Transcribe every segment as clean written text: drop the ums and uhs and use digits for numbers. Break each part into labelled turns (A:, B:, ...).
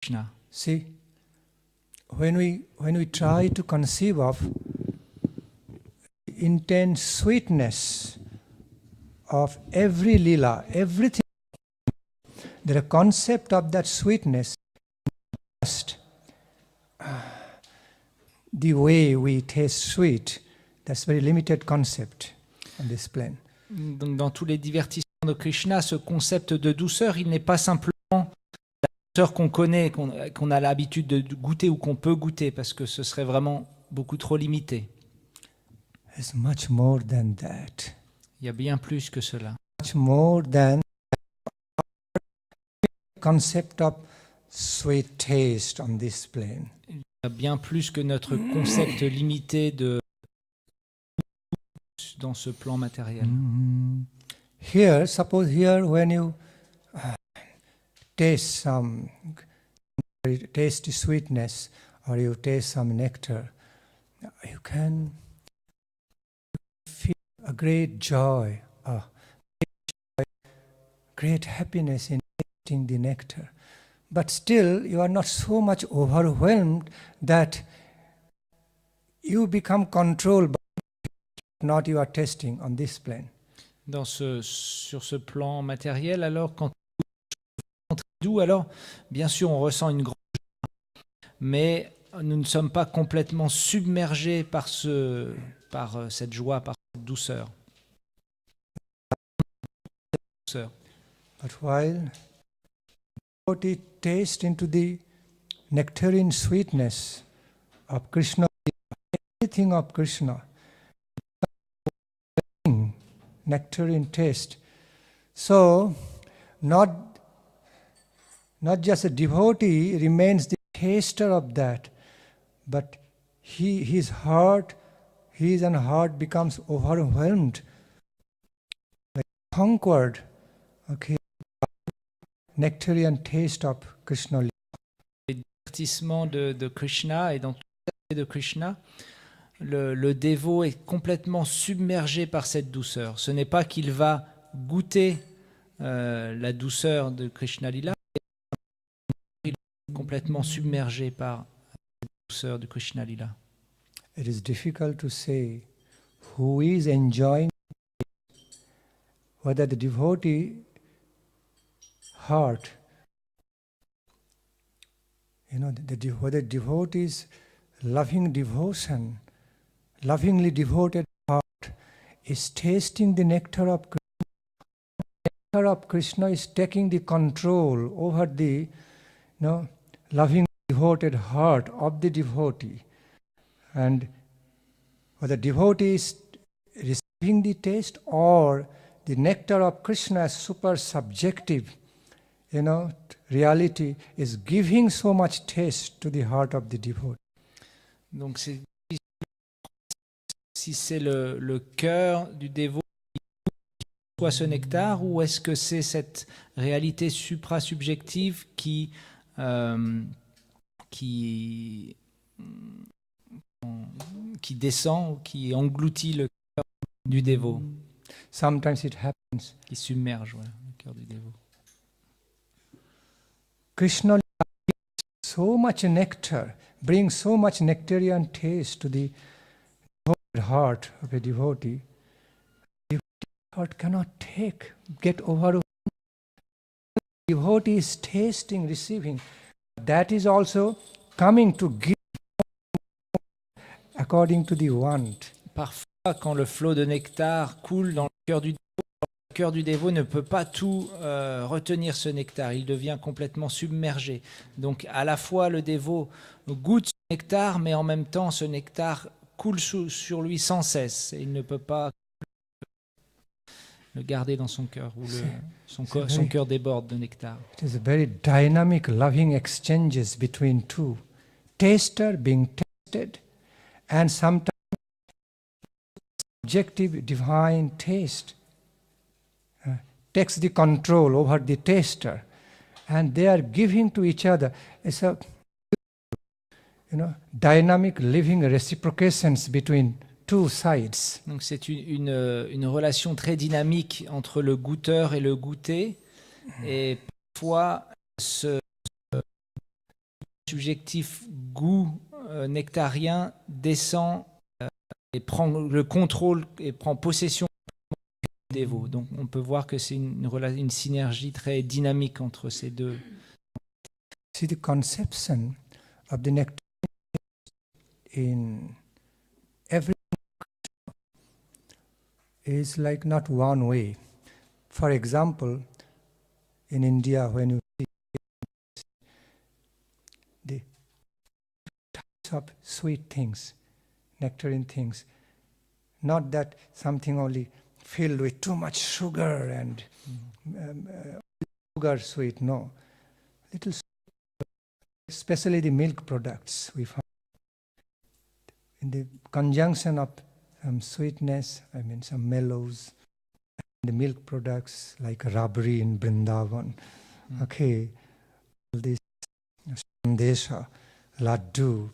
A: Krishna.
B: See, when we try to conceive of intense sweetness of every lila, everything, the concept of that sweetness, just the way we taste sweet, that's very limited concept on this plane.
A: Donc, dans tous les divertissements de Krishna, ce concept de douceur, il n'est pas simplement la douceur qu'on connaît, qu'on a l'habitude de goûter ou qu'on peut goûter, parce que ce serait vraiment beaucoup trop limité.
B: It's much more than that.
A: Il y a bien plus que cela.
B: Much more than concept of sweet taste on this plane.
A: Il y a bien plus que notre concept limité de dans ce plan matériel.
B: Here, suppose here when you taste some tasty sweetness or you taste some nectar, you can feel a great joy, great happiness in tasting the nectar. But still, you are not so much overwhelmed that you become controlled by not you are tasting on this plane.
A: Sur ce plan matériel, alors quand on est doux, alors bien sûr on ressent une grande joie, mais nous ne sommes pas complètement submergés par cette joie, par cette douceur.
B: But while devotee taste into the nectarine sweetness of Krishna, everything of Krishna, nectarine taste. So, not just a devotee remains the taster of that, but his heart becomes overwhelmed, like conquered, okay, nectarine taste of Krishna.
A: Les divertissements de Krishna et dans tout l'aspect de Krishna, le dévot est complètement submergé par cette douceur. Ce n'est pas qu'il va goûter la douceur de Krishna Lila, il est complètement submergé par la douceur de Krishna Lila.
B: It is difficult to say who is enjoying, whether the devotee heart, whether devotee's loving devotion, lovingly devoted heart is tasting the nectar of Krishna. The nectar of Krishna is taking the control over the loving devoted heart of the devotee. And whether devotee is receiving the taste or the nectar of Krishna as super subjective, reality is giving so much taste to the heart of the devotee.
A: Donc c'est si c'est le cœur du dévot qui reçoit ce nectar, ou est-ce que c'est cette réalité supra-subjective qui descend, ou qui engloutit le cœur du dévot,
B: Sometimes it happens.
A: qui submerge le cœur du dévot.
B: Krishna so much nectar, brings so much nectarian taste to the heart of a devotee. The heart cannot get overwhelmed. The devotee is tasting, receiving. That is also coming to give according to the want.
A: Parfois, quand le flot de nectar coule dans le cœur du dévot ne peut pas tout retenir ce nectar. Il devient complètement submergé. Donc, à la fois, le dévot goûte ce nectar, mais en même temps, ce nectar coule sur lui sans cesse. Et il ne peut pas le garder dans son cœur, ou son cœur déborde de nectar.
B: It is a very dynamic, loving exchanges between two. Taster being tasted, and sometimes subjective divine taste takes the control over the taster, and they are giving to each other. It's a dynamic living reciprocations between two sides.
A: Donc c'est une relation très dynamique entre le goûteur et le goûté, et parfois subjectif goût nectarien descend et prend le contrôle et prend possession du dévot. Donc on peut voir que c'est une synergie très dynamique entre ces deux.
B: See, the conception of the nectar in every is like not one way. For example, in India, when you see the types of sweet things, nectarine things, not that something only filled with too much sugar and sugar sweet, no. Little, especially the milk products, we find in the conjunction of some sweetness, I mean some mellows, the milk products like rabri in Vrindavan, okay, all these sandesha, laddu,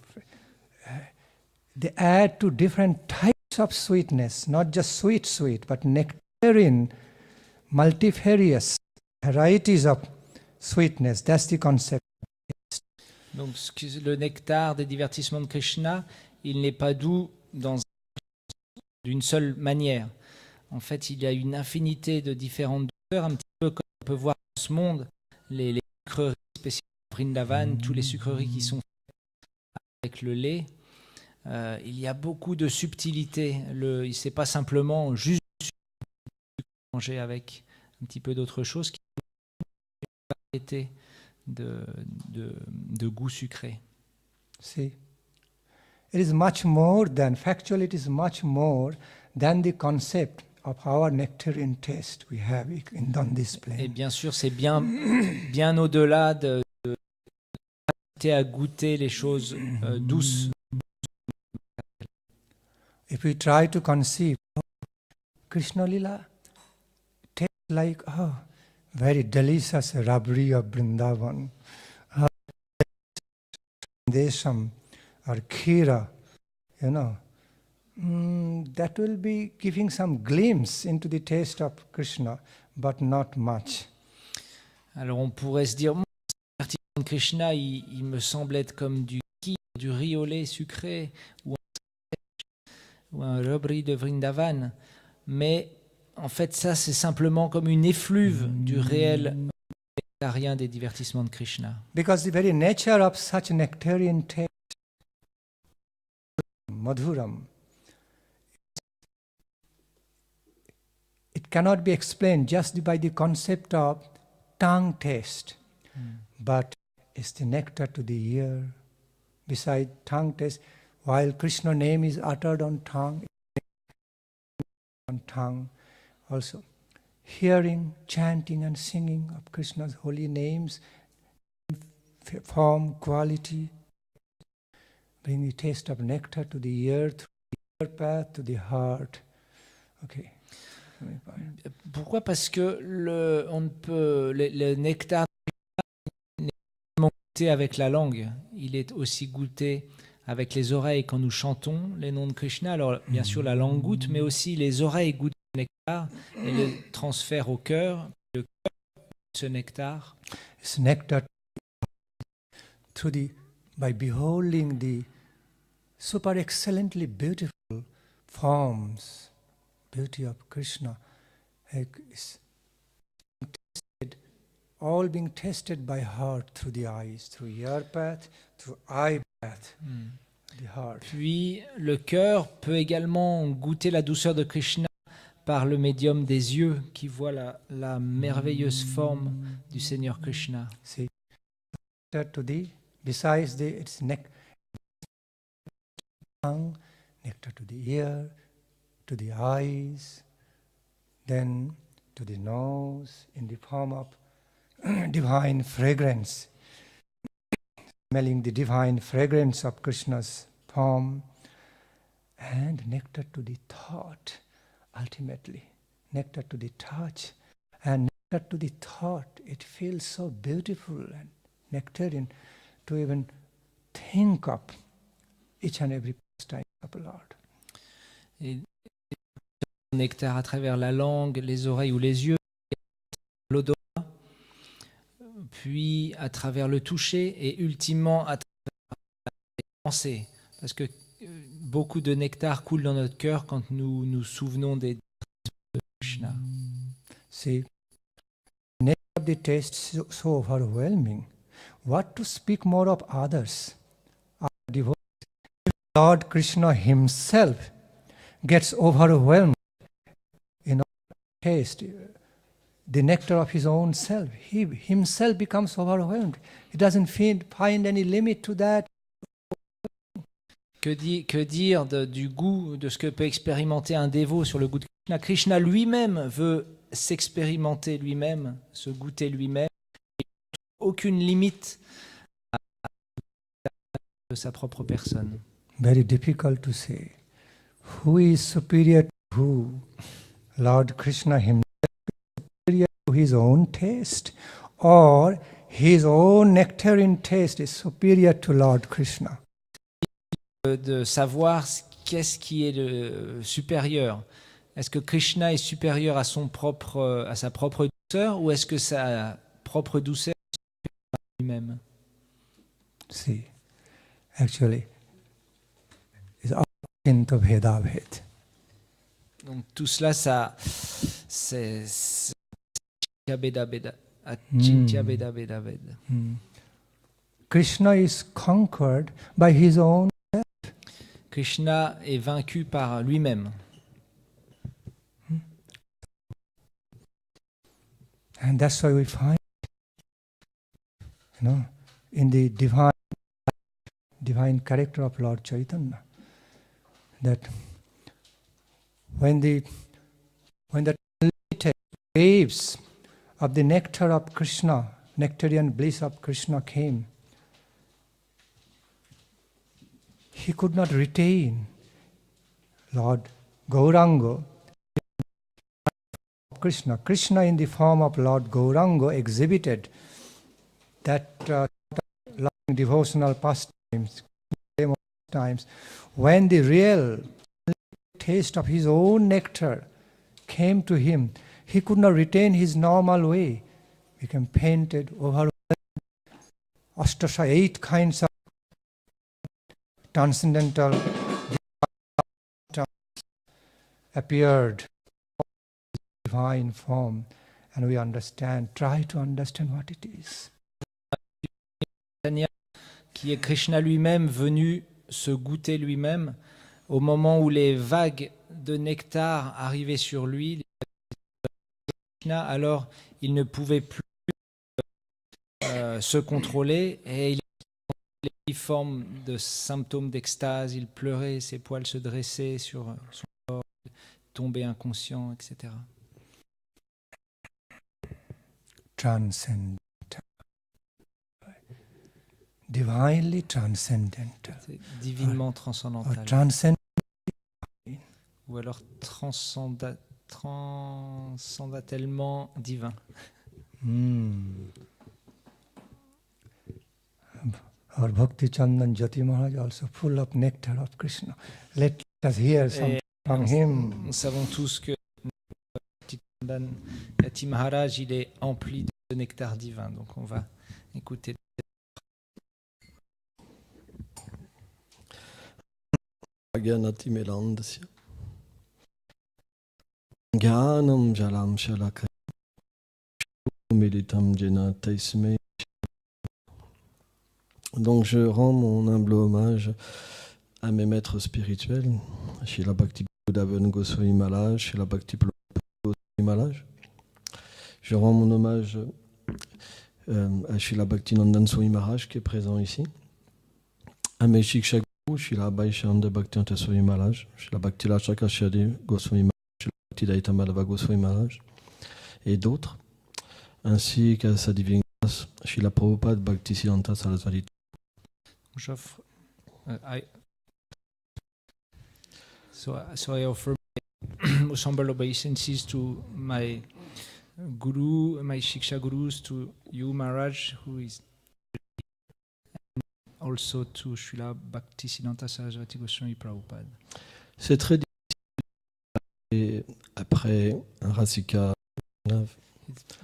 B: they add to different types of sweetness, not just sweet, but nectarine, multifarious varieties of sweetness. That's the concept.
A: Donc le nectar des divertissements de Krishna, il n'est pas doux d'une seule manière. En fait, il y a une infinité de différentes douceurs, un petit peu comme on peut voir dans ce monde, les sucreries spéciales de Vrindavan, tous les sucreries qui sont faites avec le lait. Il y a beaucoup de subtilité. C'est pas simplement juste manger avec un petit peu d'autre chose, qui est une variété de goût sucré.
B: See, it is much more than, factually it is much more than the concept of our nectarine taste we have on this plane.
A: Et bien sûr, c'est bien au-delà de à goûter les choses douces.
B: If we try to conceive Krishna Lila, tastes like very delicious rabri of Vrindavan, Desham or Khira, that will be giving some glimpse into the taste of Krishna, but not much.
A: Alors on pourrait se dire, le divertissement de Krishna, il me semble être comme du riz au lait sucré ou un rabri de Vrindavan, mais en fait ça c'est simplement comme une effluve du réel nectarien des divertissements de Krishna.
B: Because the very nature of such nectarian taste, madhuram, it cannot be explained just by the concept of tongue taste, but it's the nectar to the ear. Beside tongue taste, while Krishna name is uttered on tongue, also hearing, chanting and singing of Krishna's holy names, form, quality, bring the taste of nectar to the ear, through the ear path to the heart. Okay.
A: Pourquoi? Parce que le nectar n'est pas seulement goûté avec la langue, il est aussi goûté avec les oreilles quand nous chantons les noms de Krishna. Alors bien sûr la langue goûte, mais aussi les oreilles goûtent le nectar et le transfèrent au cœur. Le cœur goûte ce nectar.
B: It's nectar by beholding the super excellently beautiful forms, beauty of Krishna, is tested, all being tested by heart through the eyes, through ear path, through eye path, the heart.
A: Puis le cœur peut également goûter la douceur de Krishna par le médium des yeux qui voient la merveilleuse forme du Seigneur Krishna.
B: See, besides its tongue, nectar to the ear, to the eyes, then to the nose in the form of divine fragrance, smelling the divine fragrance of Krishna's form, and nectar to the thought, ultimately, nectar to the touch, and nectar to the thought. It feels so beautiful and nectarine to even think of each and every pastime of the Lord.
A: Et le nectar à travers la langue, les oreilles ou les yeux, l'odorat puis à travers le toucher et ultimement à travers les pensées. Parce que beaucoup de nectar coule dans notre cœur quand nous nous souvenons des de Krishna.
B: See, nature of the taste is so overwhelming. What to speak more of others? Our devotees. Lord Krishna himself gets overwhelmed in taste, the nectar of his own self. He himself becomes overwhelmed. He doesn't find any limit to that.
A: Que dire du goût, de ce que peut expérimenter un dévot sur le goût de Krishna? Krishna lui-même veut s'expérimenter lui-même, se goûter lui-même. Aucune limite de sa propre personne.
B: Very difficult to say. Who is superior to who? Lord Krishna himself is superior to his own taste, or his own nectarine taste is superior to Lord Krishna.
A: De savoir qu'est-ce qui est le supérieur. Est-ce que Krishna est supérieur à sa propre douceur, ou est-ce que sa propre douceur est supérieure à lui-même?
B: See, actually, it's Achintya Bheda Bhed.
A: Donc tout cela, c'est Achintya Bheda Bhed.
B: Krishna is conquered by his own.
A: Krishna est vaincu par lui-même.
B: And that's why we find, in the divine character of Lord Chaitanya, that when the waves of the nectar of Krishna, nectarian bliss of Krishna came, he could not retain Lord Gauranga, Krishna. Krishna in the form of Lord Gauranga exhibited that loving devotional pastimes. When the real taste of his own nectar came to him, he could not retain his normal way. Became painted, overwhelmed. Ashtasha, 8 kinds of transcendental appeared divine form, and we try to understand what it is.
A: Qui est Krishna lui-même venu se goûter lui-même au moment où les vagues de nectar arrivaient sur lui, alors il ne pouvait plus se contrôler et il avait forme de symptômes d'extase, il pleurait, ses poils se dressaient sur son corps, il tombait inconscient, etc.
B: Transcendental. Divinely transcendental.
A: C'est divinement transcendantal. Ou alors transcendatalement divin.
B: Our Bhakti Chandan Jyoti Maharaj also full of nectar of Krishna. Let us hear something from him.
A: Nous savons tous que Bhakti Chandan Jyoti Maharaj, il est empli de nectar divin. Donc on va écouter.
C: Gyanati Melandasya Gyanam Jalam Shalakaya Militam Jena Taisme. Donc je rends mon humble hommage à mes maîtres spirituels, Srila Bhakti Vrindavan Goswami Maharaj, Srila Bhakti Goswami Maharaj. Je rends mon hommage à Srila Bhakti Nandan Swami Maharaj qui est présent ici, à mes Shiksha Guru, Srila Bhaishyanda Bhaktivedanta Swami Maharaj, Srila Bhakti Lachaka Shri Goswami Maharaj, Srila Bhakti Daita Madhava Goswami Maharaj et d'autres, ainsi qu'à sa divine grâce, Srila Prabhupada Bhaktisiddhanta Sarasvati.
A: J'offre, so I offer most humble obeisances to my guru, my Shiksha Gurus, to you Maharaj, who is also to Srila Bhaktisiddhanta Sarasvati Goswami Prabhupada.
C: C'est très difficile après un Rasika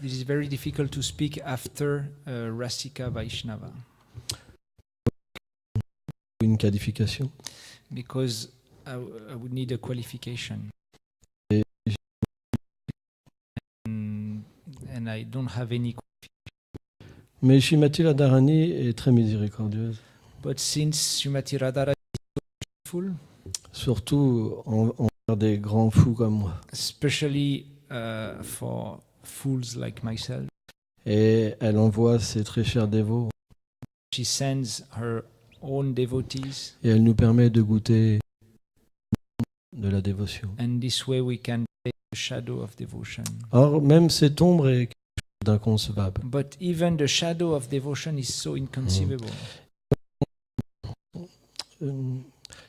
A: It is very difficult to speak after Rasika Vaishnava
C: Une qualification.
A: because I would need a qualification.
C: Et
A: And I don't have any.
C: Mais Shrimati Radharani est très miséricordieuse,
A: But since Srimati Radharani is so beautiful,
C: surtout envers des grands fous comme moi.
A: especially for fools like myself,
C: Et elle envoie ses très chers dévots
A: she sends her own devotees,
C: et elle nous permet de goûter de la dévotion.
A: and this way we can take the shadow of devotion.
C: Or, même cette ombre est quelque chose d'inconcevable.
A: But even the shadow of devotion is so inconceivable.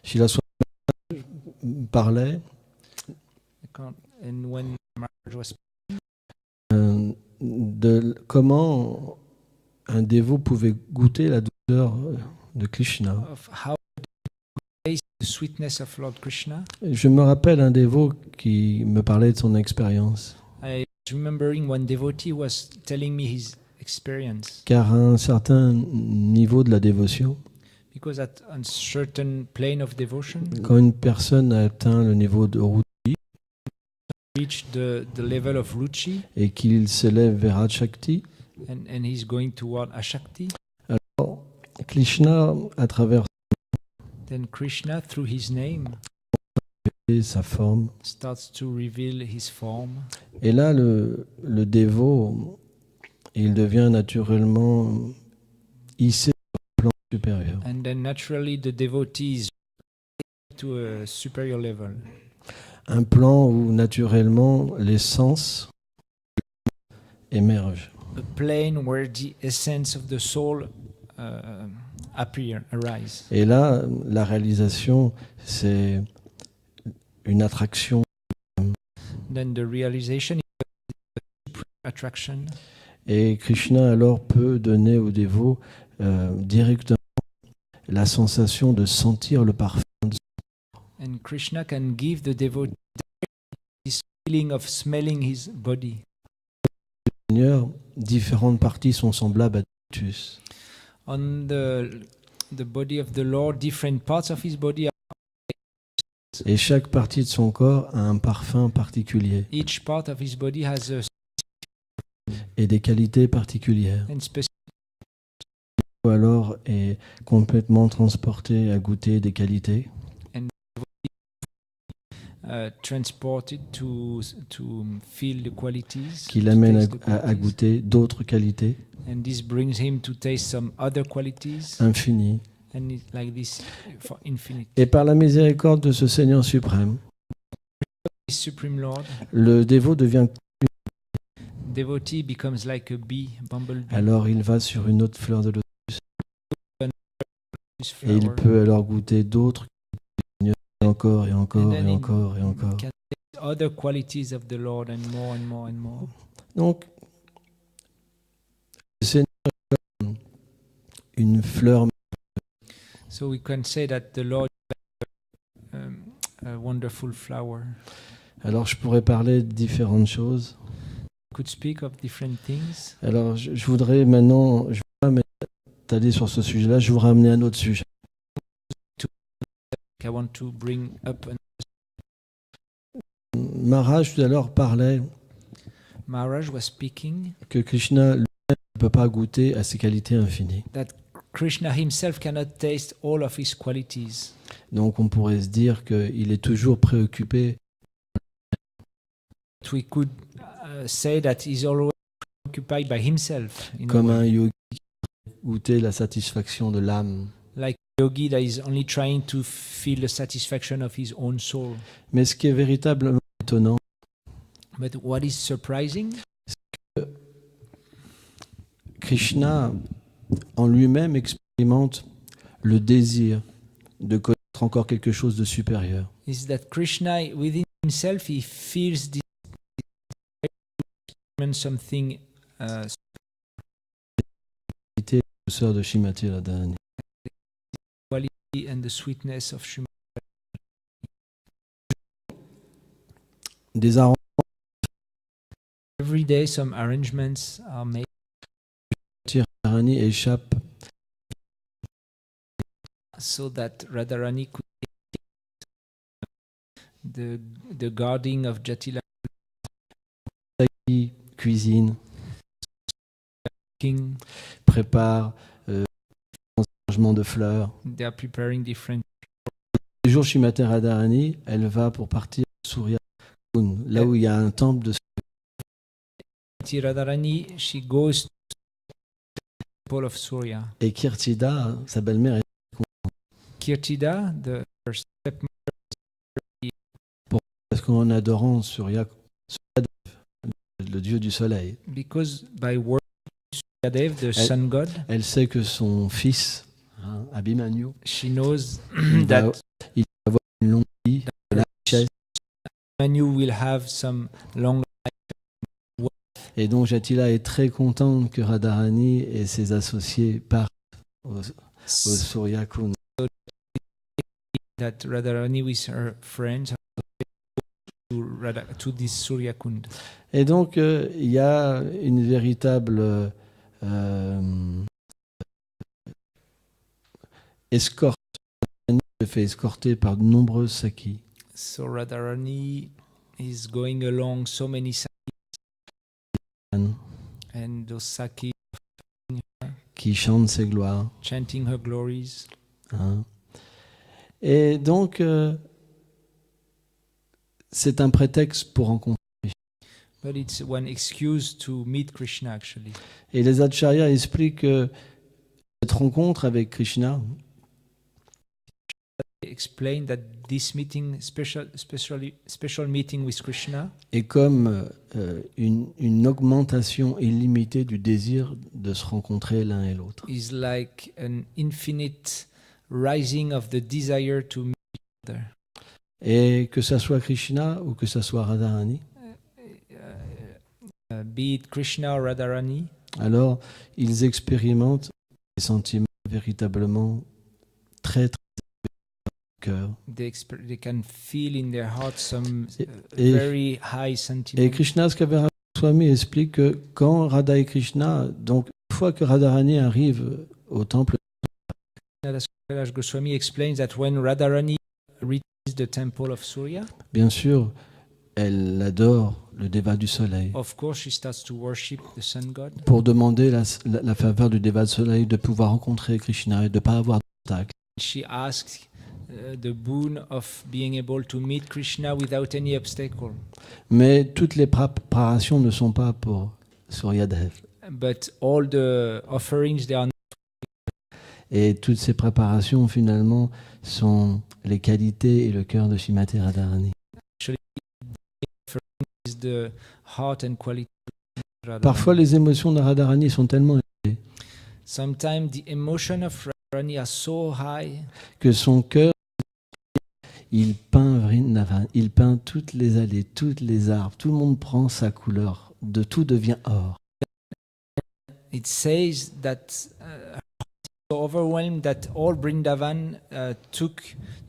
C: Srila Swami parlait
A: And when Maharaj was
C: de comment un dévot pouvait goûter la douceur de Krishna.
A: of how to taste the sweetness of Lord Krishna,
C: Je me rappelle un dévot qui me parlait de son expérience,
A: I was remembering one devotee was telling me his experience,
C: car à un certain niveau de la dévotion,
A: because at a certain plane of devotion,
C: quand une personne a atteint le niveau de Ruchi
A: reach the level of Ruchi,
C: et qu'il s'élève vers Ashakti,
A: and he's going toward Ashakti,
C: alors Krishna, à travers
A: then Krishna, through his name,
C: sa forme,
A: starts to reveal his form.
C: et là le dévot, il devient naturellement hissé sur un plan supérieur.
A: And then naturally the devotee is to a superior level.
C: Un plan où naturellement les sens émergent.
A: A plane where the essence of the soul arise.
C: Et là, la réalisation, c'est une attraction.
A: Then the realization is a supreme attraction.
C: Et Krishna alors peut donner au dévot directement la sensation de sentir le parfum.
A: And Krishna can give the devotee this feeling of smelling his body.
C: Seigneur, différentes parties sont semblables à des lotus.
A: On the body of the Lord, different parts of his body,
C: Et chaque partie de son corps a un parfum particulier
A: each part of his body has a
C: et des qualités particulières.
A: specific.
C: Ou alors est complètement transporté à goûter des qualités.
A: Transported to feel the qualities,
C: Qui
A: to
C: l'amène
A: taste the
C: à
A: qualities.
C: goûter d'autres qualités
A: And this brings him to taste some other qualities,
C: infinies.
A: and it's like this for infinite.
C: Et par la miséricorde de ce Seigneur suprême,
A: This Supreme Lord,
C: le dévot devient...
A: devotee becomes like a bee, bumblebee.
C: Alors il va sur une autre fleur de lotus
A: This
C: et il
A: flower.
C: peut alors goûter d'autres qualités, et encore et
A: And
C: encore
A: then
C: et
A: in-
C: encore et encore.
A: can taste other qualities of the Lord, and more and more and more.
C: Donc, le Seigneur est comme une fleur.
A: So we can say that the Lord is a wonderful flower.
C: Alors je pourrais parler de différentes choses.
A: Could speak of different things.
C: Alors je voudrais maintenant, je ne vais pas m'étaler sur ce sujet-là, je vais vous ramener un autre sujet.
A: I want to bring up.
C: Maharaj tout à l'heure parlait
A: Maharaj was speaking
C: que Krishna lui-même ne peut pas goûter à ses qualités infinies.
A: that Krishna himself cannot taste all of his qualities.
C: Donc on pourrait se dire qu'il est toujours préoccupé
A: We could say that he's always occupied by himself, in a
C: comme
A: way.
C: un yogi qui goûter la satisfaction de l'âme.
A: Like a yogi that is only trying to feel the satisfaction of his own soul.
C: Mais ce qui est véritablement étonnant,
A: But what is surprising,
C: Krishna en lui-même expérimente le désir de connaître encore quelque chose de supérieur.
A: is that Krishna within himself, he feels this something
C: La douceur de Shrimati Radharani.
A: quality and the sweetness of Srimati.
C: Des arrangements
A: Every every day some arrangements are made
C: Radharani échappe
A: so that Radharani could the guarding of Jatila
C: qui cuisine,
A: King.
C: prépare un arrangement de fleurs.
A: They are preparing different.
C: Le jour Shrimati Radharani, elle va pour partir à Surya Kund, là où il y a un temple de
A: Radharani, she goes to the temple of Surya.
C: et Kirtida, sa belle-mère,
A: Kirtida, her stepmother,
C: parce qu'en adorant Suryadev, le dieu du soleil,
A: because by worshiping Suryadev, the sun god,
C: elle sait que son fils, Abhimanyu,
A: she knows
C: il va
A: that
C: avoir une longue vie, de la richesse.
A: Manu will have some long.
C: Et donc Jatila est très contente que Radharani et ses associés partent au Surya Kund.
A: That Radharani with her friends to this Surya Kund.
C: Et donc il y a une véritable escorte. Radharani se fait escorter par de nombreuses sakis.
A: So Radharani is going along so many and those saki
C: qui chantent ses gloires.
A: chanting her glories.
C: Hein. Et donc, c'est un prétexte pour rencontrer.
A: But it's one excuse to meet Krishna actually.
C: Et les acharyas expliquent que cette rencontre avec Krishna
A: Explain that this meeting, special meeting with Krishna,
C: est comme une augmentation illimitée du désir de se rencontrer l'un et l'autre.
A: is like an infinite rising of the desire to meet each other.
C: Et que ça soit Krishna ou que ça soit Radharani,
A: Be it Krishna or Radharani,
C: alors ils expérimentent des sentiments véritablement très très cœur.
A: they can feel in their heart some
C: Et-
A: very high
C: Et
A: sentiment.
C: Krishna Kavera Swami explique que quand Radha et Krishna, donc une fois que Radharani arrive au temple,
A: Kailash Goswami explains that when Radharani reaches the temple of Surya,
C: bien sûr, elle adore le Deva du soleil
A: of course she starts to worship the sun god
C: pour demander la faveur du Deva du soleil de pouvoir rencontrer Krishna et de ne pas avoir d'obstacle.
A: she asks the boon of being able to meet Krishna without any obstacle.
C: Mais toutes les préparations ne sont pas pour Suryadev.
A: But all the offerings, they are
C: Et toutes ces préparations, finalement, sont les qualités et le cœur de Shrimati Radharani.
A: is the heart and quality of Radharani.
C: Parfois, les émotions de Radharani sont tellement élevées
A: Sometimes the emotion of Radharani are so high
C: que son cœur, il peint Vrindavan, il peint toutes les allées, tous les arbres, tout le monde prend sa couleur, de tout devient or.
A: it says that so overwhelmed that all Vrindavan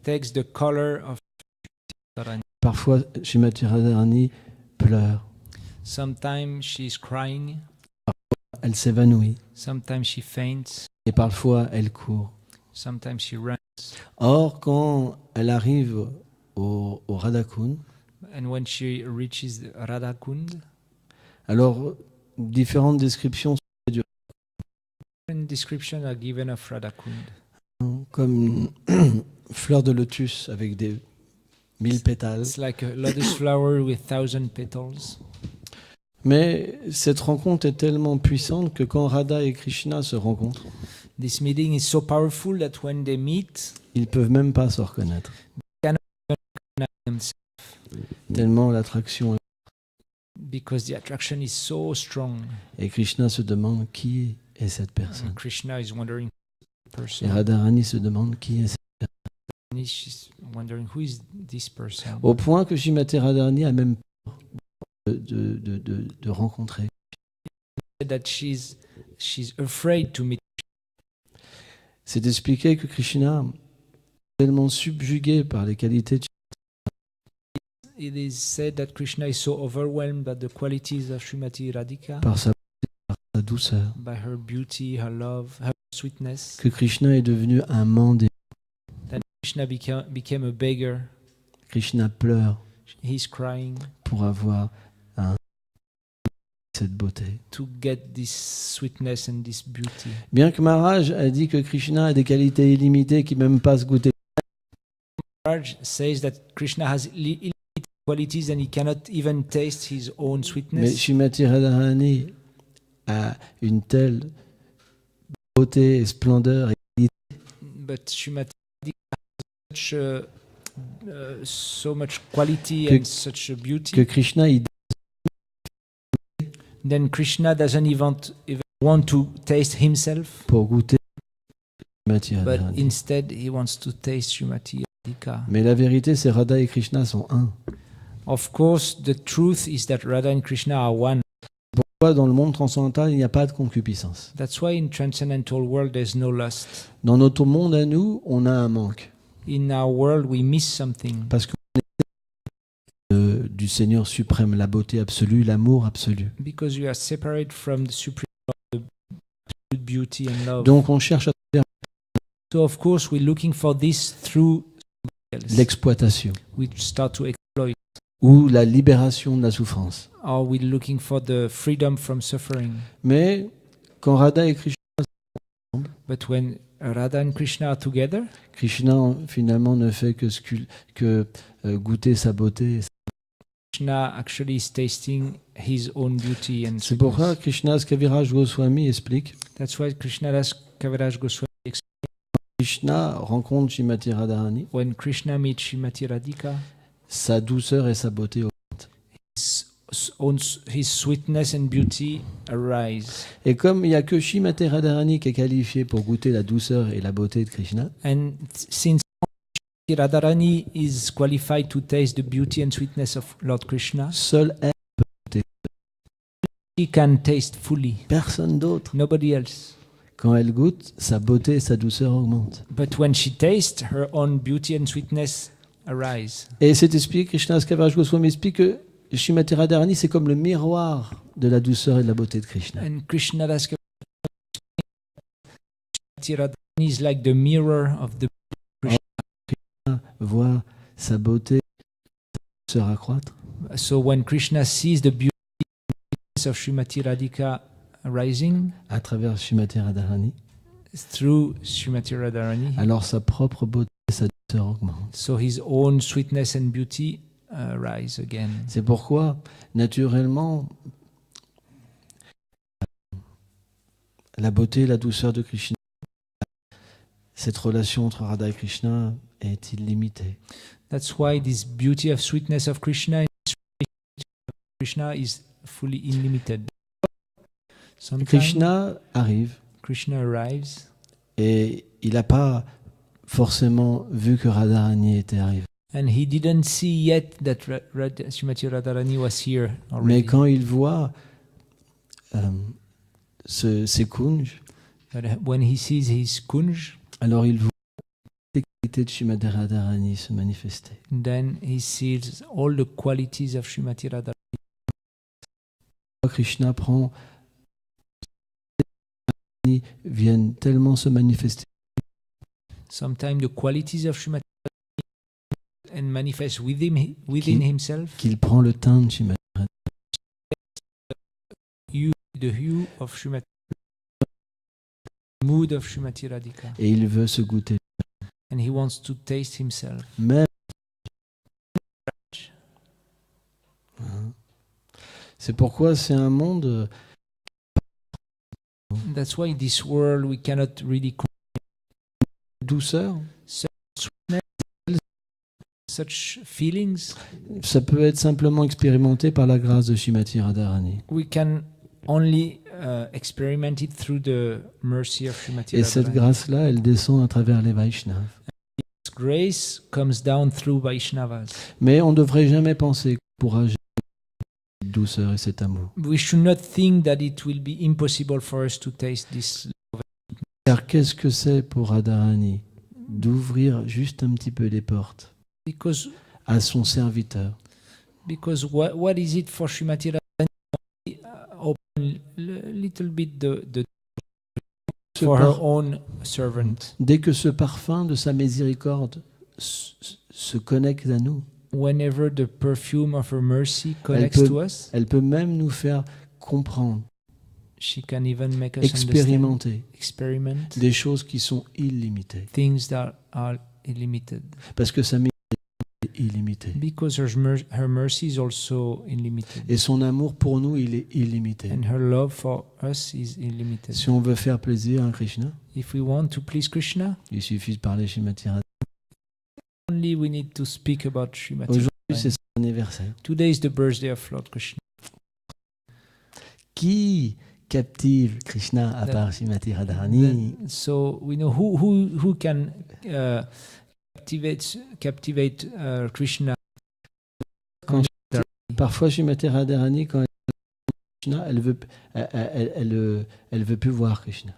A: takes the color of Radharani.
C: Parfois, Shrimati Radharani pleure,
A: Sometimes she's crying,
C: elle s'évanouit,
A: sometimes she faints,
C: et parfois elle court.
A: sometimes she runs.
C: Or, quand elle arrive au Radhakund,
A: And when she reaches Radhakund,
C: alors différentes descriptions
A: different descriptions are given of Radhakund.
C: sont comme une fleur de lotus avec des 1000 pétales.
A: It's like a lotus flower with 1,000 petals.
C: Mais cette rencontre est tellement puissante que quand Radha et Krishna se rencontrent,
A: This meeting is so powerful that when they meet,
C: ils ne peuvent même pas se reconnaître. Tellement l'attraction est...
A: because the attraction is so strong.
C: Et Krishna se demande qui est cette personne.
A: And Krishna is wondering
C: Et
A: person.
C: Radharani se demande qui est cette personne.
A: And she's wondering who is this person.
C: Au point que Shrimati Radharani a même peur de rencontrer.
A: That she's afraid to meet.
C: C'est expliqué que Krishna est tellement subjugué par les qualités de
A: it is said that Krishna is so overwhelmed by the qualities of Srimati Radhika,
C: par sa douceur,
A: by her beauty, her love, her sweetness,
C: que Krishna est devenu un mendiant.
A: that Krishna became a beggar.
C: Krishna pleure
A: He's crying
C: pour avoir cette beauté.
A: to get this sweetness and this beauty.
C: Bien que Maharaj a dit que Krishna a des qualités illimitées qui ne peuvent même pas se goûter,
A: Raj says that Krishna has illimited qualities and he cannot even taste his own
C: mais
A: sweetness.
C: Srimati Radharani a une telle beauté et splendeur
A: But Srimati has such so much quality
C: Que-
A: and such a beauty.
C: que Krishna il
A: Then Krishna doesn't even want to taste himself,
C: pour goûter Srimati
A: but
C: Radharani.
A: instead he wants to taste Srimati Radhika.
C: Mais la vérité, c'est Radha et Krishna sont un.
A: Of course, the truth is that Radha and Krishna are one.
C: Pourquoi dans le monde transcendantal, il n'y a pas de concupiscence?
A: That's why in transcendental world there's no lust.
C: Dans notre monde à nous, on a un manque.
A: In our world we miss something
C: Parce qu'on est du Seigneur suprême, la beauté absolue, l'amour absolu.
A: because we are separate from the supreme love, the absolute beauty and love.
C: Donc on cherche à faire
A: So of course we're looking for this through somebody else.
C: l'exploitation
A: We start to exploit,
C: ou la libération de la souffrance.
A: or we're looking for the freedom from suffering.
C: Mais quand Radha et Krishna,
A: But when Radha and Krishna are together,
C: Krishna finalement ne fait que goûter sa beauté.
A: Krishna actually is tasting his own beauty and
C: C'est pourquoi
A: sweetness.
C: Krishnadas Kaviraj Goswami explique
A: That's why Krishnadas Kaviraj Goswami
C: Krishna rencontre Srimati Radharani,
A: when Krishna meets Srimati Radhika,
C: sa douceur et sa beauté.
A: his sweetness and beauty arise.
C: Et comme il n'y a que Srimati Radharani qui est qualifié pour goûter la douceur et la beauté de Krishna,
A: And since Radharani is qualified to taste the beauty and sweetness of Lord Krishna,
C: seule elle,
A: she can taste fully.
C: personne d'autre.
A: Nobody else.
C: Quand elle goûte, sa beauté et sa douceur augmentent.
A: But when she tastes, her own beauty and sweetness arise.
C: Et c'est expliqué, Krishnadas Kaviraj Goswami explique que Srimati Radharani, c'est comme le miroir de la douceur et de la beauté de Krishna.
A: And Krishnadas Radharani is like the mirror of the
C: Voit sa beauté, sa douceur accroître.
A: So when Krishna sees the beauty of Srimati Radhika rising
C: À travers Srimati Radharani,
A: through Srimati Radharani,
C: alors sa propre beauté et sa douceur augmentent.
A: so his own sweetness and beauty rise again.
C: C'est pourquoi, naturellement, la beauté et la douceur de Krishna, cette relation entre Radha et Krishna est illimitée.
A: That's why this beauty of sweetness of Krishna and Krishna is fully unlimited. Sometimes
C: Krishna arrive
A: Krishna arrives
C: et il n'a pas forcément vu que Radharani était arrivé.
A: and he didn't see yet that Srimati Radharani was here
C: Mais
A: already.
C: quand il voit ces kunj,
A: But when he sees his kunj,
C: alors il voit les qualités de Srimati Radharani se manifester.
A: then he sees all the qualities of Srimati Radharani.
C: Krishna prend viennent tellement se manifester
A: Sometimes the qualities of Srimati Radharani and manifest within himself
C: qu'il prend le teint de Srimati Radharani.
A: the hue of Srimati, mood of Srimati Radhika,
C: Et il veut se goûter.
A: and he wants to taste himself.
C: Même. Hein. C'est pourquoi c'est un monde
A: That's why this world we cannot really
C: douceur.
A: such feelings.
C: Ça peut être simplement expérimenté par la grâce de Srimati Radharani.
A: We can only experiment it through the mercy of Srimati
C: Et cette
A: Radharani.
C: grâce-là, elle descend à travers les Vaishnavas.
A: This grace comes down through Vaishnavas.
C: Mais on ne devrait jamais penser qu'on pourra gérer cette douceur et cet amour.
A: We should not think that it will be impossible for us to taste this.
C: Car qu'est-ce que c'est pour Radharani d'ouvrir juste un petit peu les portes
A: Because
C: à son serviteur
A: Because what is it for Srimati Radharani open little bit the
C: Ce
A: for her
C: par-
A: own servant?
C: Dès que ce parfum de sa miséricorde se connecte à nous,
A: Whenever the perfume of her mercy connects
C: peut-
A: to us,
C: elle peut même nous faire comprendre,
A: she can even make us
C: expérimenter
A: experiment
C: des choses qui sont illimitées.
A: things that are illimited.
C: Parce que sa miséricorde est illimitée.
A: Because her mercy is also unlimited.
C: Et son amour pour nous, il est illimité.
A: And her love for us is unlimited.
C: Si on veut faire plaisir à Krishna,
A: If we want to please Krishna,
C: il suffit de parler Srimati Radharani.
A: only we need to speak about Srimati
C: Aujourd'hui,
A: Radharani.
C: c'est son anniversaire.
A: Today is the birthday of Lord Krishna.
C: Qui captive Krishna à part Srimati Radharani?
A: So we know who can captivate Krishna.
C: Parfois, Srimati Radharani, quand elle Krishna, elle veut plus voir Krishna.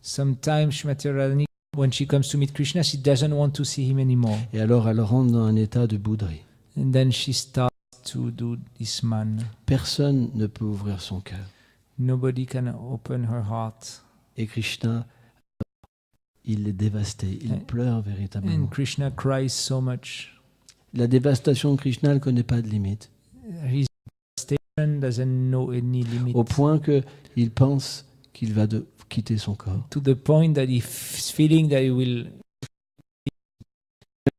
A: Sometimes Srimati Radharani, when she comes to meet Krishna, she doesn't want to see him anymore.
C: Et alors, elle rentre dans un état de bouderie.
A: And then she starts to do this man.
C: Personne ne peut ouvrir son cœur.
A: Nobody can open her heart.
C: Et Krishna, il est dévasté. Il pleure
A: And
C: véritablement.
A: Krishna cries so much.
C: La dévastation de Krishna, elle ne connaît pas de limite.
A: His devastation doesn't know any limit.
C: Au point qu'il pense qu'il va quitter son corps.
A: To the point that he's feeling that he will.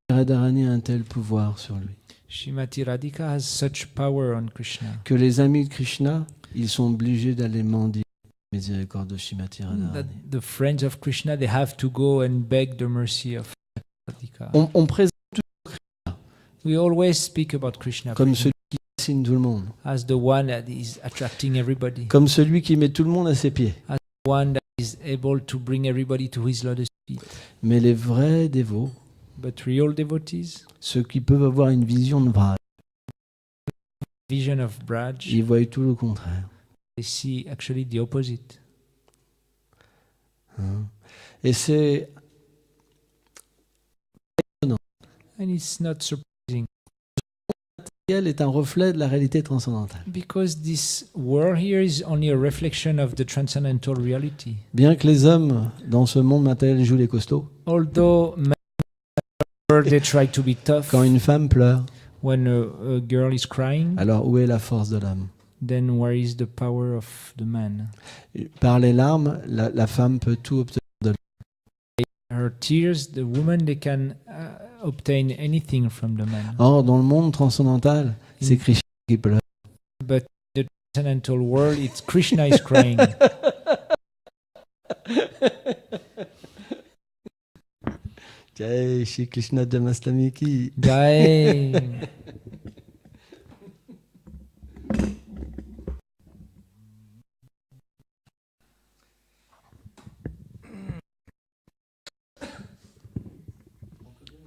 C: Radharani a un tel pouvoir sur lui
A: Srimati Radhika has such power on Krishna
C: que les amis de Krishna, ils sont obligés d'aller mendier la miséricorde de Srimati
A: that
C: Radharani.
A: the friends of Krishna, they have to go and beg the mercy of Radhika.
C: On présente
A: We always speak about Krishna
C: comme celui qui fascine tout le monde,
A: as the one that is attracting everybody,
C: comme celui qui met tout le monde à ses pieds.
A: one that is able to bring everybody to his lotus feet.
C: Mais les vrais dévots,
A: But real devotees,
C: ceux qui peuvent avoir une vision de Vraj,
A: vision of Braj,
C: ils voient tout le contraire.
A: they see actually the opposite.
C: Hein. Et c'est
A: And it's not surprising
C: elle est un reflet de la réalité transcendantale.
A: because this world here is only a reflection of the transcendental reality.
C: Bien que les hommes dans ce monde matériel jouent les costauds,
A: Although men they try to be tough,
C: quand une femme pleure,
A: when a girl is crying,
C: alors où est la force de l'âme?
A: then where is the power of the man?
C: Par les larmes, la femme peut tout obtenir.
A: Her tears, the woman, they can obtain anything from the man.
C: Or, dans le monde transcendantal, c'est Krishna qui pleure.
A: But the transcendental world, it's Krishna is crying.
C: Jai Shri Krishna Janmashtami ki.
A: Jai.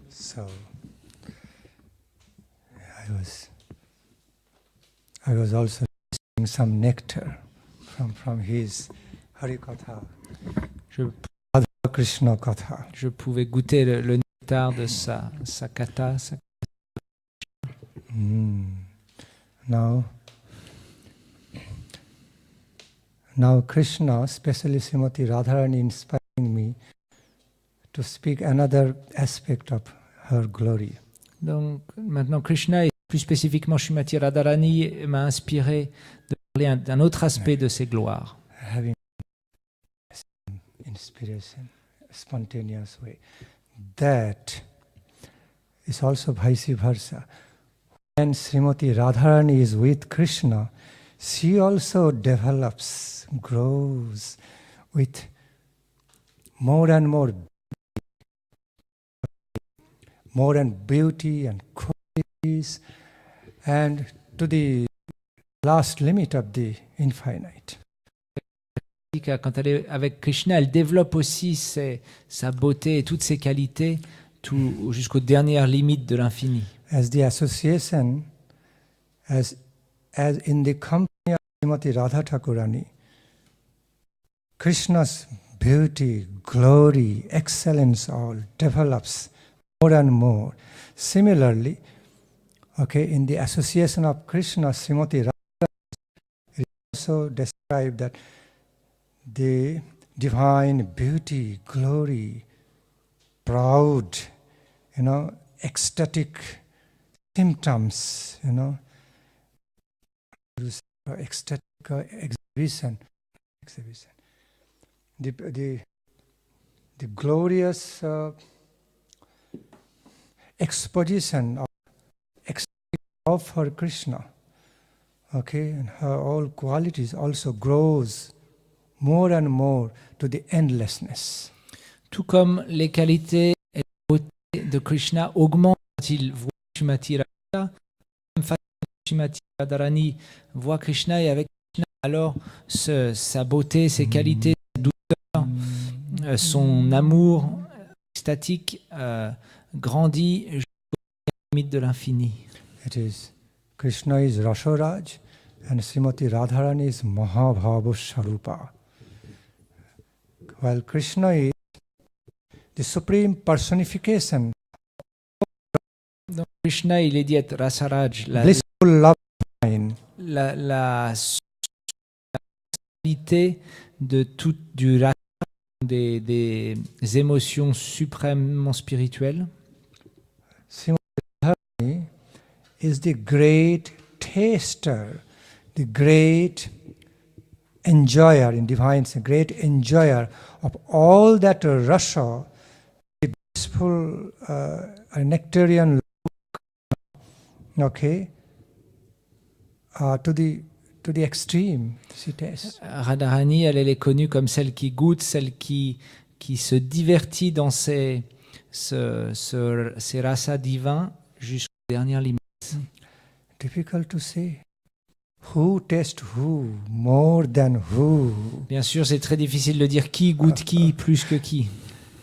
B: So I was also tasting some nectar from his Harikatha,
A: Je,
B: Radha Krishna Katha.
A: je pouvais goûter le nectar de sa katha.
B: Now Krishna, especially Srimati Radharani, inspiring me to speak another aspect of her glory.
A: Donc maintenant Krishna et plus spécifiquement Srimati Radharani m'a inspiré de parler d'un autre aspect de ses gloires.
B: Having inspiration, spontaneous way. That is also vice versa. When Srimati Radharani is with Krishna, she also develops, grows with more and more and beauty and qualities, and to the last limit of the infinite.
A: Quand elle est avec Krishna, elle développe aussi sa beauté et toutes ses qualités jusqu'aux dernières limites de l'infini.
B: As the association, as in the company of Srimati Radha Thakurani, Krishna's beauty, glory, excellence all develops more and more. Similarly, Okay, in the association of Krishna, Srimati Radharani is also described that the divine beauty, glory, proud, ecstatic symptoms, ecstatic exhibition. The glorious exposition of love for Krishna, okay, and her all qualities also grows more and more to the endlessness.
A: Tout comme les qualités et la beauté de Krishna augmentent quand il voit Srimati Radhika, même façon Srimati Radharani voit Krishna et avec Krishna, alors sa beauté, ses qualités, sa douceur, son amour extatique grandit jusqu'aux limites de l'infini.
B: It is Krishna is Rasharaj and Srimati Radharani is Mahabhava Sharupa. While Krishna is the supreme personification,
A: donc Krishna, il est dit être Rasaraj,
B: blissful love divine.
A: la qualité de tout du rasa, des émotions suprêmement spirituelles.
B: Srimati Radharani is the great taster, the great enjoyer in divine sense, great enjoyer of all that rasa, the blissful nectarian love, okay, to the extreme, she tastes.
A: Radharani, elle est connue comme celle qui goûte, celle qui se divertit dans ces rasas divins jusqu'aux dernières limites.
B: Difficult to say. Who tastes who more than who?
A: Bien sûr, c'est très difficile de dire qui goûte qui plus que qui.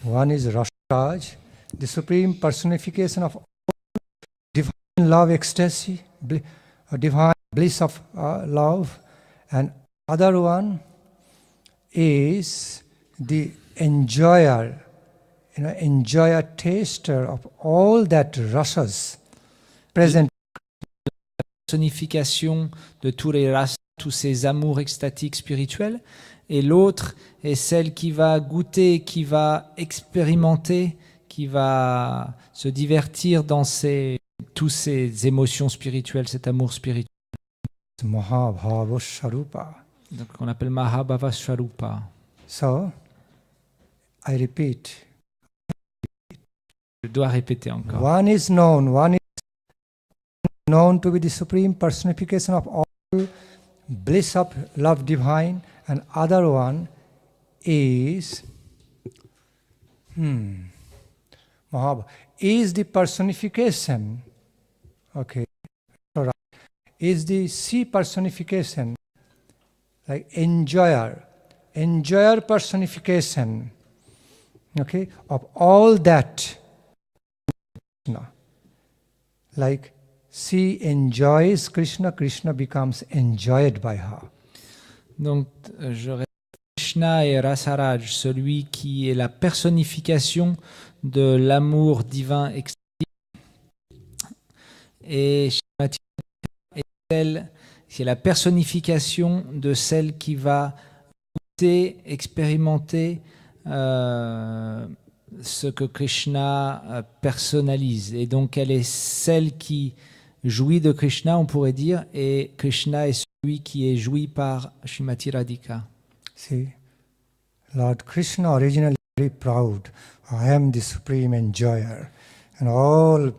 B: One is Rasaraj, the supreme personification of all divine love, ecstasy, divine bliss of love, and other one is the enjoyer, enjoyer, taster of all that rasas present.
A: Personnification de tous les races, tous ces amours extatiques spirituels, et l'autre est celle qui va goûter, qui va expérimenter, qui va se divertir dans tous ces émotions spirituelles, cet amour spirituel.
B: Mahabhava Sharupa.
A: Donc on appelle Mahabhava Sharupa.
B: So, I repeat.
A: Je dois répéter encore.
B: One is known to be the supreme personification of all bliss of love divine, and other one is Mahabhava is the personification, okay, is the C personification, like enjoyer personification, okay, of all that, like she enjoys Krishna, Krishna becomes enjoyed by her.
A: Donc, je répète, Krishna est Rasaraj, celui qui est la personnification de l'amour divin extatique. Et Srimati est celle qui est la personnification de celle qui va goûter, expérimenter ce que Krishna personnalise. Et donc, elle est celle qui jouit de Krishna, on pourrait dire, et Krishna est celui qui est joui par Srimati Radhika.
B: See, Lord Krishna originally very proud. I am the supreme enjoyer, and all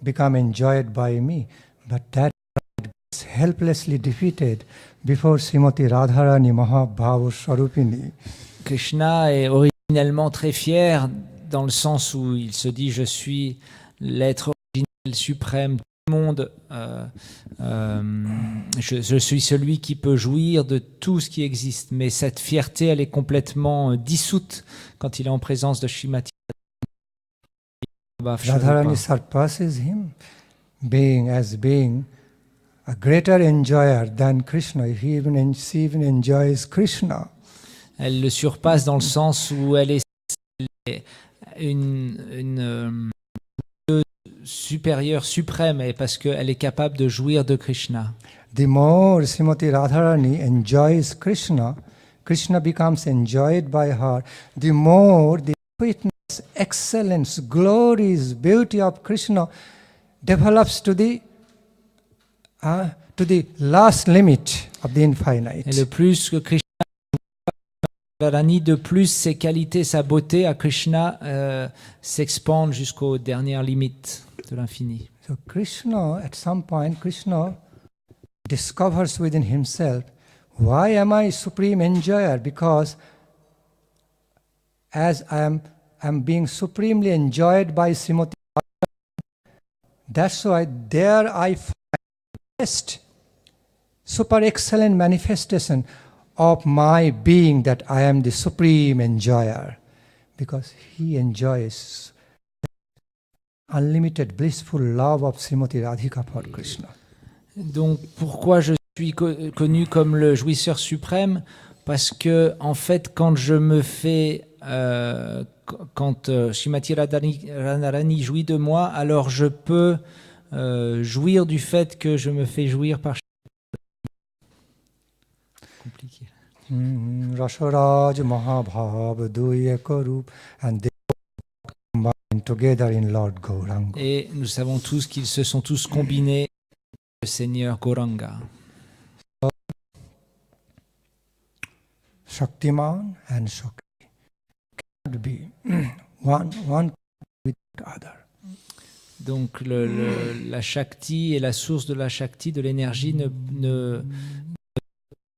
B: become enjoyed by me. But that is helplessly defeated before Srimati Radharani Mahabhava Swarupini.
A: Krishna est originellement très fier dans le sens où il se dit « Je suis l'être originel suprême du monde, je suis celui qui peut jouir de tout ce qui existe. » Mais cette fierté, elle est complètement dissoute quand il est en présence de Srimati
B: Radharani surpasses him, being a greater enjoyer than Krishna. She even enjoys Krishna.
A: Elle le surpasse dans le sens où elle est une supérieure, suprême, et parce qu'elle est capable de jouir de Krishna.
B: The more Srimati Radharani enjoys Krishna, Krishna becomes enjoyed by her. The more the sweetness, excellence, glories, beauty of Krishna develops to the last limit of the infinite.
A: Et le plus que Krishna Radharani, de plus ses qualités, sa beauté à Krishna s'expandent jusqu'aux dernières limites de l'infini.
B: So Krishna, at some point, Krishna discovers within himself, why am I supreme enjoyer? Because as I am being supremely enjoyed by Srimati Radharani, that's why there I find best, super excellent manifestation of my being, that I am the supreme enjoyer, because he enjoys unlimited blissful love of Srimati Radhika for Krishna.
A: Donc pourquoi je suis connu comme le jouisseur suprême? Parce que en fait, quand je me fais, quand Srimati Radharani jouit de moi, alors je peux jouir du fait que je me fais jouir par. Compliqué.
B: Rasharaj Mahabhav Duyekarup, and they combine together in Lord Gauranga.
A: Et nous savons tous qu'ils se sont tous combinés le Seigneur Gauranga.
B: Shaktiman and Shakti cannot be one with the other.
A: Donc la Shakti et la source de la Shakti, de l'énergie, ne peut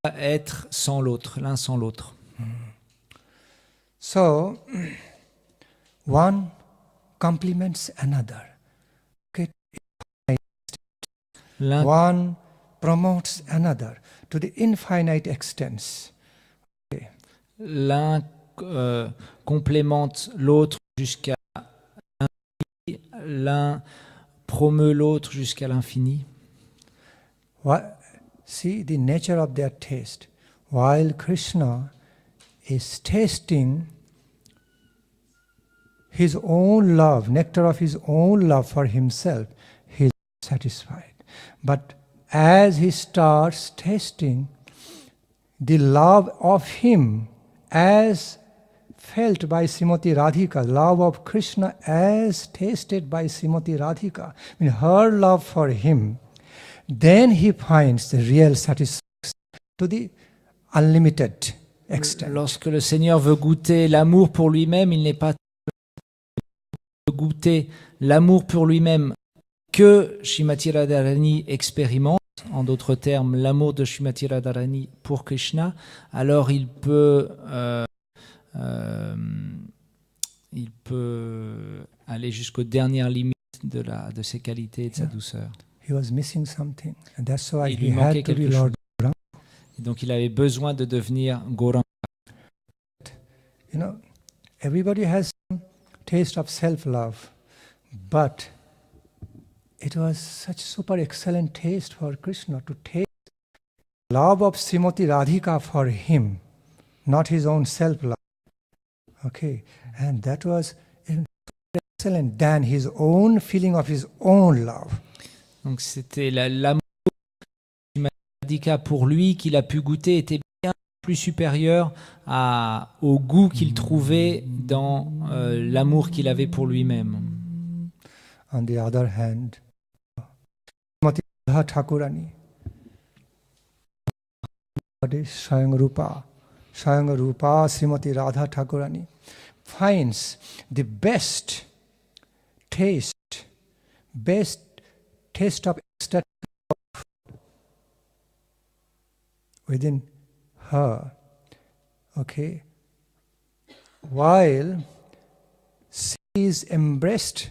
A: pas être sans l'autre, l'un sans l'autre.
B: So, one complements another. Okay? One promotes another to the infinite extents. Okay.
A: L'un complémente l'autre jusqu'à l'infini, l'un promeut l'autre jusqu'à l'infini.
B: See the nature of their taste. While Krishna is tasting his own love, nectar of his own love for himself, he is satisfied. But as he starts tasting the love of him as felt by Srimati Radhika, love of Krishna as tasted by Srimati Radhika, I mean her love for him, then he finds the real satisfaction to the unlimited extent.
A: Lorsque le Seigneur veut goûter l'amour pour lui-même, il n'est pas goûter l'amour pour lui-même que Srimati Radharani expérimente, en d'autres termes, l'amour de Srimati Radharani pour Krishna, alors il peut aller jusqu'aux dernières limites de ses qualités et de sa douceur.
B: He was missing something, and that's why
A: Il
B: he
A: lui manquait
B: had to be
A: quelque
B: Lord
A: chose.
B: Gauranga.
A: Et donc il avait besoin de devenir Gauranga.
B: You know, everybody has some taste of self-love, but it was such super excellent taste for Krishna to taste love of Srimati Radhika for him, not his own self-love. Okay, and that was excellent than his own feeling of his own love.
A: Donc c'était l'amour de Radhika pour lui qu'il a pu goûter était bien plus supérieur au goût qu'il trouvait dans l'amour qu'il avait pour lui-même.
B: On the other hand, Srimati Radha Thakurani, Swayam Rupa Srimati Radha Thakurani finds the best taste of ecstatic love within her, okay, while she is embraced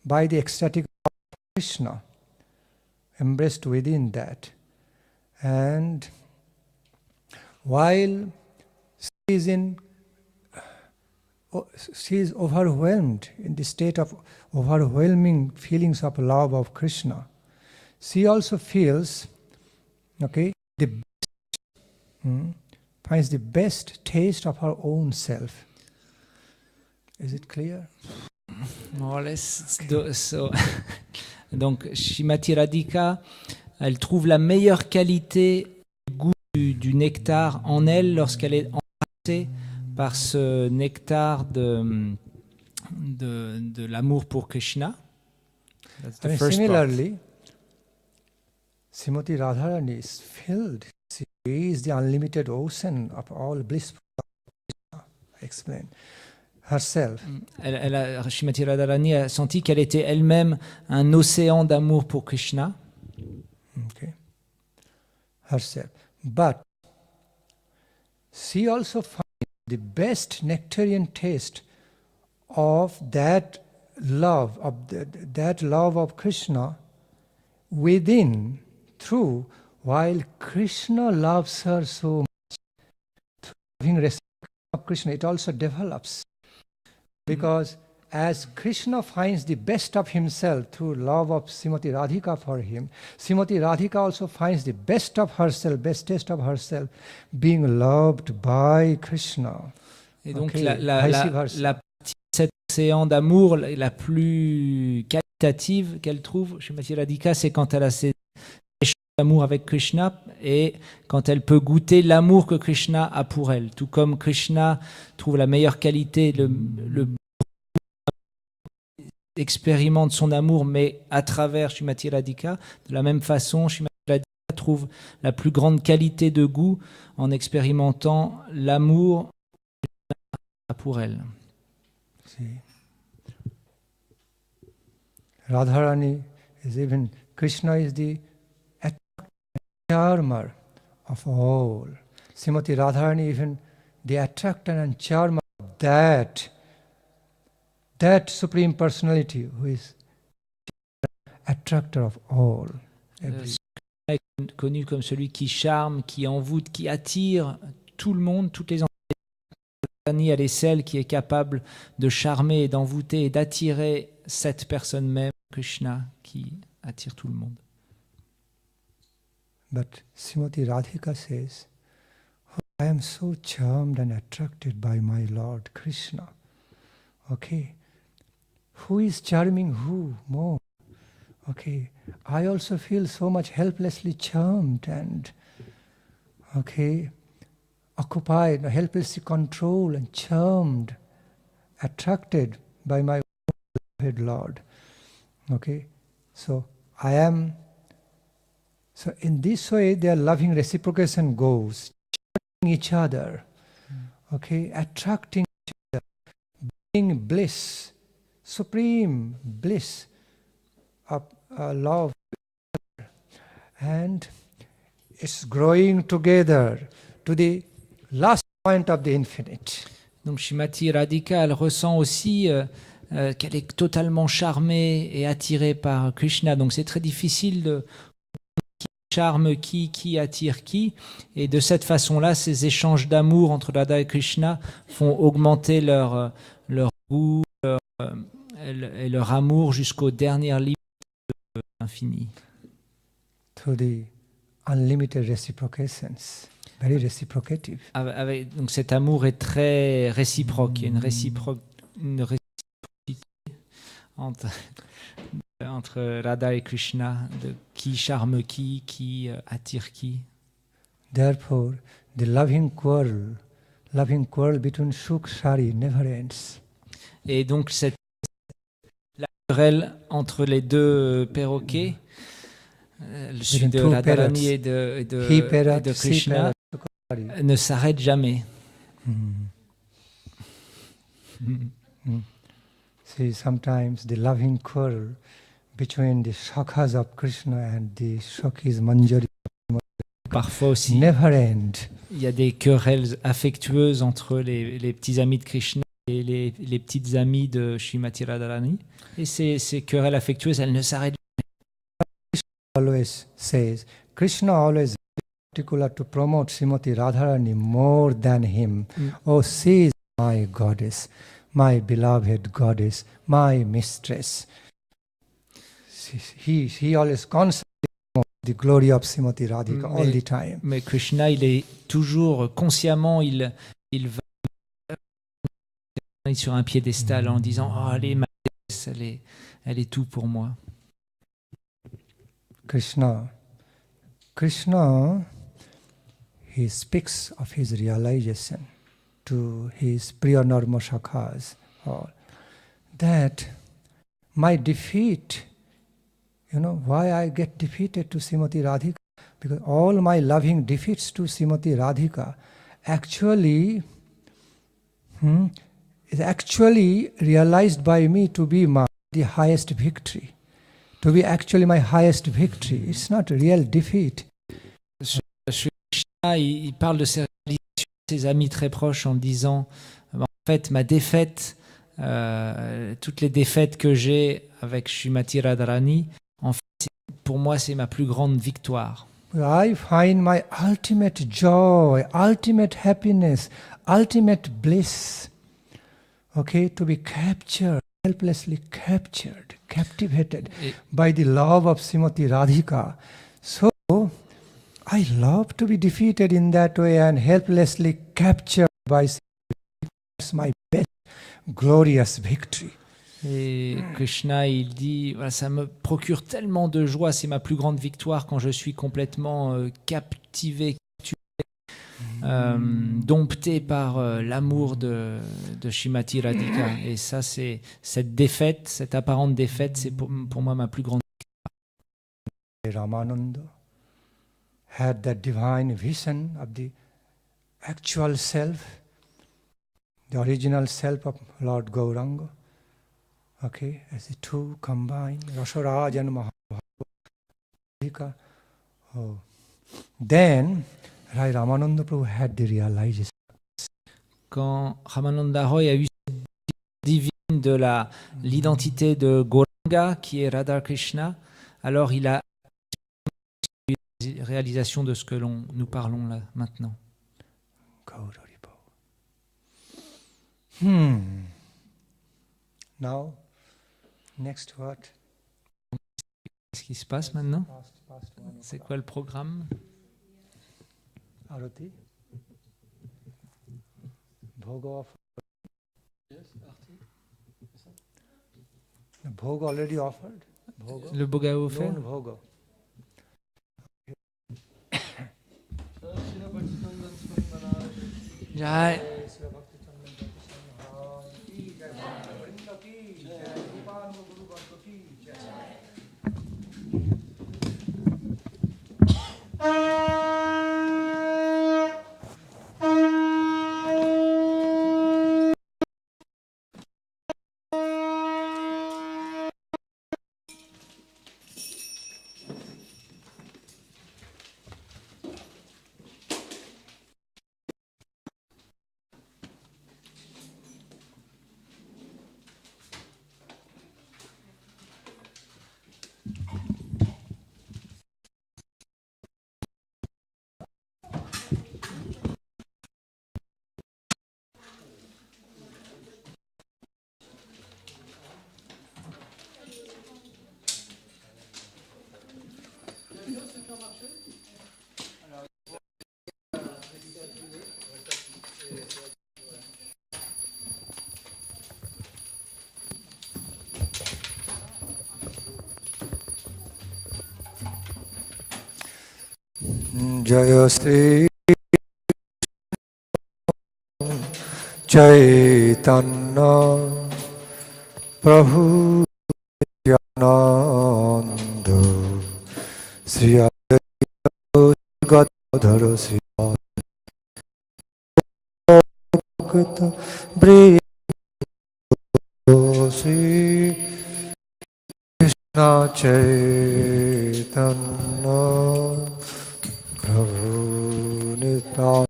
B: by the ecstatic love of Krishna, embraced within that, and while she is overwhelmed in the state of overwhelming feelings of love of Krishna, she also feels, okay, finds the best taste of her own self. Is it clear?
A: More or less. Donc, Srimati Radhika, elle trouve la meilleure qualité du goût du nectar en elle lorsqu'elle est embrassée par ce nectar de l'amour pour Krishna. That's the first part.
B: Similarly, Srimati Radharani is filled. She is the unlimited ocean of all bliss. Explain herself.
A: Srimati Radharani a senti qu'elle était elle-même un océan d'amour pour Krishna.
B: Okay. Herself. But she also finds the best nectarian taste of that love of Krishna within, through, while Krishna loves her so much. Through having respect of Krishna, it also develops. Because as Krishna finds the best of himself through love of Srimati Radhika for him, Srimati Radhika also finds the best of herself, best taste of herself, being loved by Krishna.
A: Et donc
B: Okay,
A: la
B: vice versa.
A: partie de cet océan d'amour la plus qualitative qu'elle trouve chez Srimati Radhika, c'est quand elle a ces échanges d'amour avec Krishna et quand elle peut goûter l'amour que Krishna a pour elle. Tout comme Krishna trouve la meilleure qualité, le expérimente son amour, mais à travers Srimati Radhika, de la même façon, Srimati Radhika trouve la plus grande qualité de goût en expérimentant l'amour pour elle.
B: See, Radharani is even, Krishna is the charmer of all. Srimati Radharani even the attractor and charmer of that Supreme Personality who is attractor of all.
A: Est connu comme celui qui charme, qui envoûte, qui attire tout le monde, toutes les entités. Elle est celle qui est capable de charmer et d'envoûter et d'attirer cette personne même, Krishna, qui attire tout le monde.
B: But Srimati Radhika says, oh, I am so charmed and attracted by my Lord Krishna. Okay. Who is charming who more? Okay. I also feel so much helplessly charmed and, okay, occupied, helplessly controlled and charmed, attracted by my beloved Lord. Okay. So I am. So in this way, their loving reciprocation goes, charming each other, okay, attracting each other, bringing bliss, supreme bliss of love, and it's growing together to the last point of the infinite.
A: Donc Srimati Radhika, elle ressent aussi qu'elle est totalement charmée et attirée par Krishna. Donc c'est très difficile de charme qui attire qui, et de cette façon-là, ces échanges d'amour entre Radha et Krishna font augmenter leur goût et leur amour jusqu'aux dernières limites de l'infini.
B: Through the unlimited reciprocations, very reciprocative.
A: Donc cet amour est très réciproque, il y a une réciprocité entre Radha et Krishna, de qui charme qui attire qui.
B: Therefore, the loving quarrel between Shukshari never ends.
A: Et donc la querelle entre les deux perroquets, celui de Radharani et de Krishna, ne s'arrête jamais.
B: See, sometimes the loving quarrel between the shakhas of Krishna and the Shakis Manjari
A: Parfois aussi,
B: never end.
A: Il y a des querelles affectueuses entre les petits amis de Krishna et les petites amies de Srimati Radharani. Et ces querelles affectueuses, elles ne s'arrêtent jamais.
B: Always says, Krishna always particular to promote Srimati Radharani more than him. Oh, she is my goddess, my beloved goddess, my mistress. He always constantly promotes the glory of Srimati Radhika all the time.
A: Mais Krishna, il est toujours consciemment, il va sur un piédestal en disant « Oh, elle est ma grâce, elle est tout pour moi.
B: Krishna, he speaks of his realization to his Priya Narma Shakhas, that my defeat, why I get defeated to Srimati Radhika, because all my loving defeats to Srimati Radhika actually is actually realized by me to be the highest victory, to be actually my highest victory. It's not a real defeat.
A: Shri Krishna, il parle de ses réalisations, ses amis très proches, en disant, en fait, ma défaite, toutes les défaites que j'ai avec Srimati Radharani, en fait, pour moi, c'est ma plus grande victoire.
B: I find my ultimate joy, ultimate happiness, ultimate bliss, to be captured, helplessly captured, captivated by the love of Srimati Radhika. So, I love to be defeated in that way and helplessly captured by Srimati Radhika. It's my best, glorious victory.
A: Et Krishna, il dit, voilà, ça me procure tellement de joie, c'est ma plus grande victoire quand je suis complètement captivé, dompté par l'amour de Srimati Radhika. Et ça, c'est cette défaite, cette apparente défaite, c'est pour moi ma plus grande
B: victoire. Ramananda had that divine vision of the actual self, the original self of Lord Gauranga. As the two combine, Rasaraj and Mahabharata. Then, Rai Ramananda Prabhu had the realization.
A: Quand Ramananda Roy a eu cette divine de l'identité de Gauranga, qui est Radha Krishna, alors il a eu la réalisation de ce que nous parlons là maintenant.
B: Now, next what?
A: Qu'est-ce qui se passe maintenant? C'est quoi le programme?
B: Arati? Bhoga offered?
C: Yes, Arti.
B: The bhoga already offered? Bhoga?
A: Le bhoga est offert?
B: Non, bhoga.
A: Jai.
B: Jaya Sri Chaitanya Prabhu Nityananda Sri Advaita Gadadhara Sri Bhakta Vrindo Sri Krishna Chaitanya Prabhu Nityananda.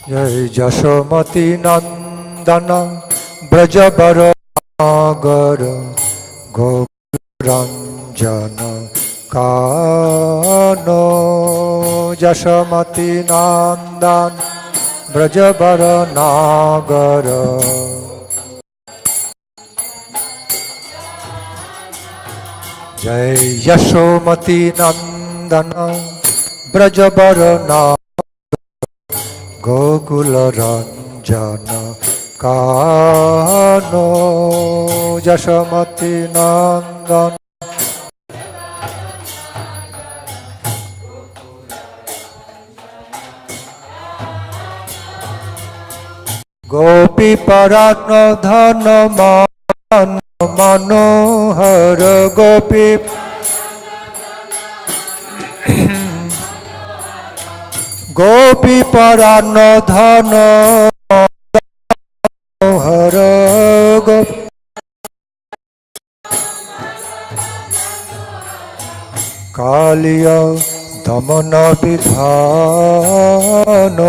B: Jai Jashamati Nandana Brajabara Nagara Gokuranjana Kano Jashamati Nandan Brajabara Nagara जय यशोमती नंदन ब्रजवरना गोकुल रंजन कानो यशोमती नंदन गोपी परान धन मान मनोहर गोपी गोपी परान धन मनोहर गोपी कालिय दमन विधान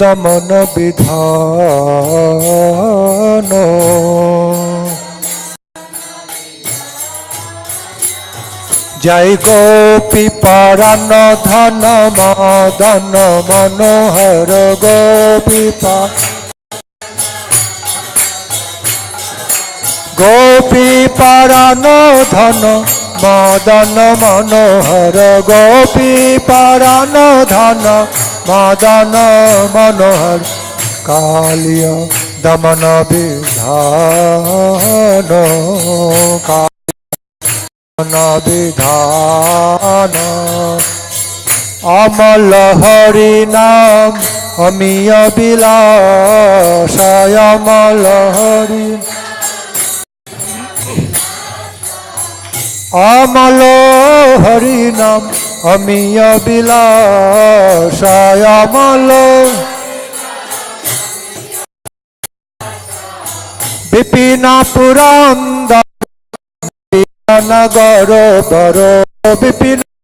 B: दमन विधान जय गोपी परान धन मदन मनोहर गोपी गोपी परान धन मदन मनोहर गोपी परान धन मदन मनोहर कालिय दमन विधान कालिय विधान अमल हरि नाम अमीय विलास अमल हरि अमल हरि नाम अमीय विलास अमल विपिन पुरंदर नगर बर विपिन